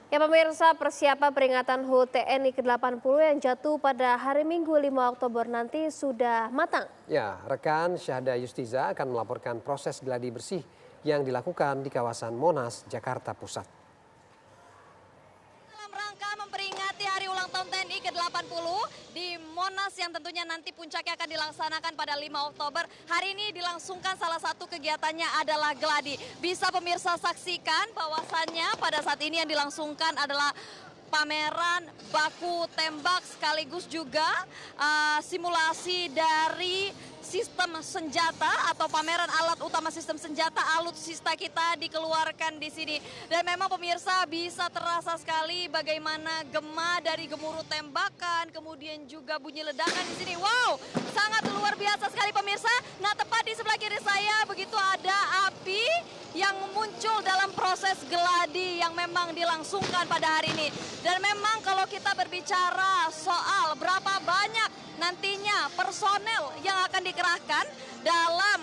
Ya pemirsa, persiapan peringatan HUT TNI ke-80 yang jatuh pada hari Minggu 5 Oktober nanti sudah matang. Ya, rekan Syahda Yustiza akan melaporkan proses gladi bersih yang dilakukan di kawasan Monas, Jakarta Pusat. Dalam rangka memperingati hari ulang tahun TNI ke-80 di Monas yang tentunya nanti puncaknya akan dilaksanakan pada 5 Oktober. Hari ini dilangsungkan salah satu kegiatannya adalah gladi. Bisa pemirsa saksikan bahwasannya pada saat ini yang dilangsungkan adalah pameran baku tembak sekaligus juga simulasi dari sistem senjata atau pameran alat utama sistem senjata alutsista kita dikeluarkan di sini. Dan memang pemirsa bisa terasa sekali bagaimana gema dari gemuruh tembakan, kemudian juga bunyi ledakan di sini. Wow, sangat luar biasa sekali pemirsa. Nah, tepat di sebelah kiri saya begitu ada api yang muncul dalam proses gladi yang memang dilangsungkan pada hari ini. Dan memang kalau kita berbicara soal berapa banyak nantinya personel yang akan dikerahkan dalam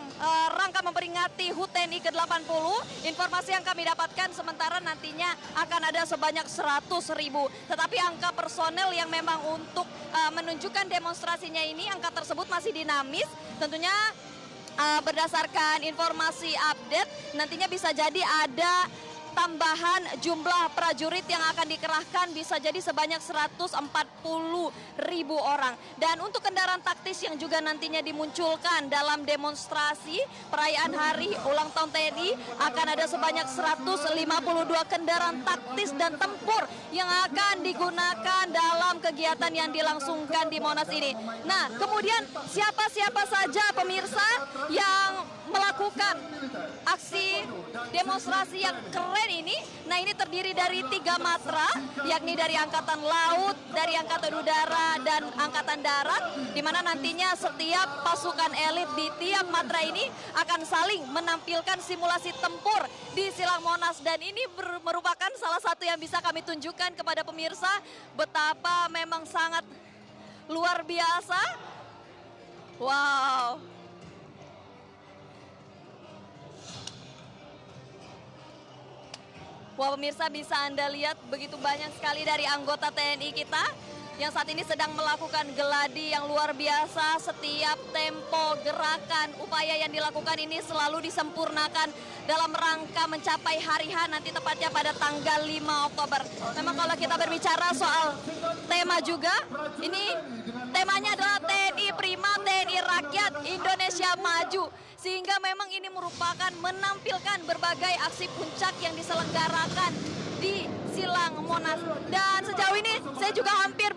rangka memperingati HUT TNI ke-80, informasi yang kami dapatkan sementara nantinya akan ada sebanyak 100.000. Tetapi angka personel yang memang untuk menunjukkan demonstrasinya ini, angka tersebut masih dinamis. Tentunya berdasarkan informasi update, nantinya bisa jadi ada tambahan jumlah prajurit yang akan dikerahkan bisa jadi sebanyak 140.000 orang. Dan untuk kendaraan taktis yang juga nantinya dimunculkan dalam demonstrasi perayaan hari ulang tahun TNI akan ada sebanyak 152 kendaraan taktis dan tempur yang akan digunakan dalam kegiatan yang dilangsungkan di Monas ini. Nah, kemudian siapa-siapa saja pemirsa yang melakukan aksi demonstrasi yang keren ini. Nah, ini terdiri dari 3 matra, yakni dari Angkatan Laut, dari Angkatan Udara, dan Angkatan Darat, di mana nantinya setiap pasukan elit di tiap matra ini akan saling menampilkan simulasi tempur di Silang Monas. Dan ini merupakan salah satu yang bisa kami tunjukkan kepada pemirsa betapa memang sangat luar biasa. Wow. Wah, pemirsa bisa Anda lihat begitu banyak sekali dari anggota TNI kita yang saat ini sedang melakukan gladi yang luar biasa. Setiap tempo gerakan upaya yang dilakukan ini selalu disempurnakan dalam rangka mencapai hari H nanti tepatnya pada tanggal 5 Oktober. Memang kalau kita berbicara soal tema juga, ini temanya adalah TNI Prima, TNI Rakyat, Indonesia Maju. Sehingga memang ini merupakan menampilkan berbagai aksi puncak yang diselenggarakan di Silang Monas. Dan sejauh ini saya juga hampir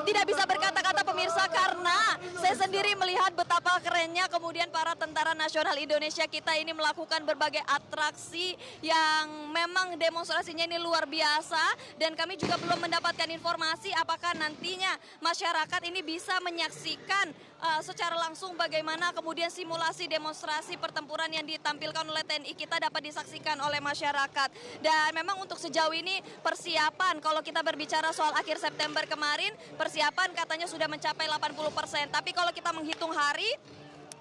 tidak bisa berkata-kata pemirsa karena saya sendiri melihat betapa kerennya kemudian para tentara nasional Indonesia kita ini melakukan berbagai atraksi yang memang demonstrasinya ini luar biasa. Dan kami juga belum mendapatkan informasi apakah nantinya masyarakat ini bisa menyaksikan secara langsung bagaimana kemudian simulasi demonstrasi pertempuran yang ditampilkan oleh TNI kita dapat disaksikan oleh masyarakat. Dan memang untuk sejauh ini persiapan, kalau kita berbicara soal akhir September kemarin, persiapan katanya sudah mencapai 80%. Tapi kalau kita menghitung hari,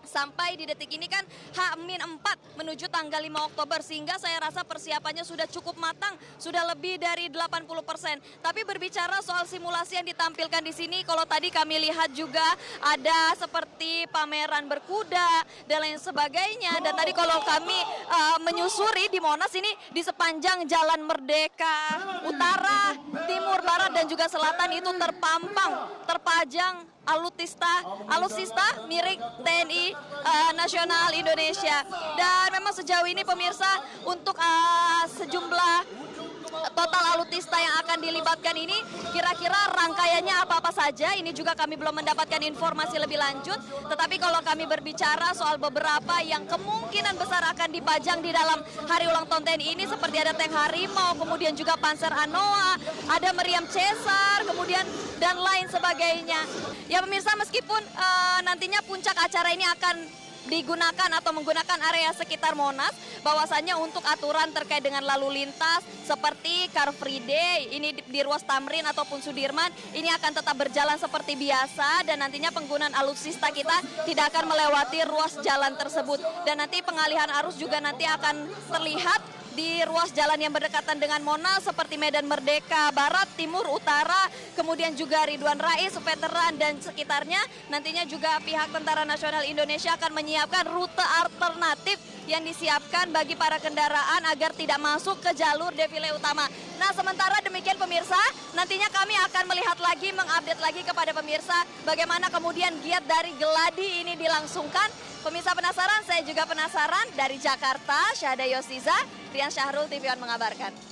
sampai di detik ini kan H-4 menuju tanggal 5 Oktober sehingga saya rasa persiapannya sudah cukup matang, sudah lebih dari 80%. Tapi berbicara soal simulasi yang ditampilkan di sini, kalau tadi kami lihat juga ada seperti pameran berkuda dan lain sebagainya. Dan tadi kalau kami menyusuri di Monas ini di sepanjang Jalan Merdeka Utara, Timur, Barat dan juga Selatan itu terpajang alutsista milik TNI Nasional Indonesia. Dan memang sejauh ini pemirsa untuk sejumlah total alutsista yang akan dilibatkan ini kira-kira rangkaiannya apa-apa saja, ini juga kami belum mendapatkan informasi lebih lanjut. Tetapi kalau kami berbicara soal beberapa yang kemungkinan besar akan dipajang di dalam hari ulang tahun TNI ini seperti ada tank Harimau, kemudian juga Panzer Anoa, ada meriam Caesar, kemudian dan lain sebagainya. Ya pemirsa, meskipun nantinya puncak acara ini akan digunakan atau menggunakan area sekitar Monas, bahwasannya untuk aturan terkait dengan lalu lintas seperti Car Free Day ini di ruas Tamrin ataupun Sudirman ini akan tetap berjalan seperti biasa. Dan nantinya penggunaan alutsista kita tidak akan melewati ruas jalan tersebut. Dan nanti pengalihan arus juga nanti akan terlihat di ruas jalan yang berdekatan dengan Monas seperti Medan Merdeka Barat, Timur, Utara, kemudian juga Ridwan Rais, Veteran dan sekitarnya. Nantinya juga pihak Tentara Nasional Indonesia akan menyiapkan rute alternatif yang disiapkan bagi para kendaraan agar tidak masuk ke jalur defile utama. Nah, sementara demikian pemirsa, nantinya kami akan melihat lagi, mengupdate lagi kepada pemirsa bagaimana kemudian giat dari geladi ini dilangsungkan. Pemirsa penasaran, saya juga penasaran. Dari Jakarta, Syahda Yostiza, Rian Syahrul, TV One mengabarkan.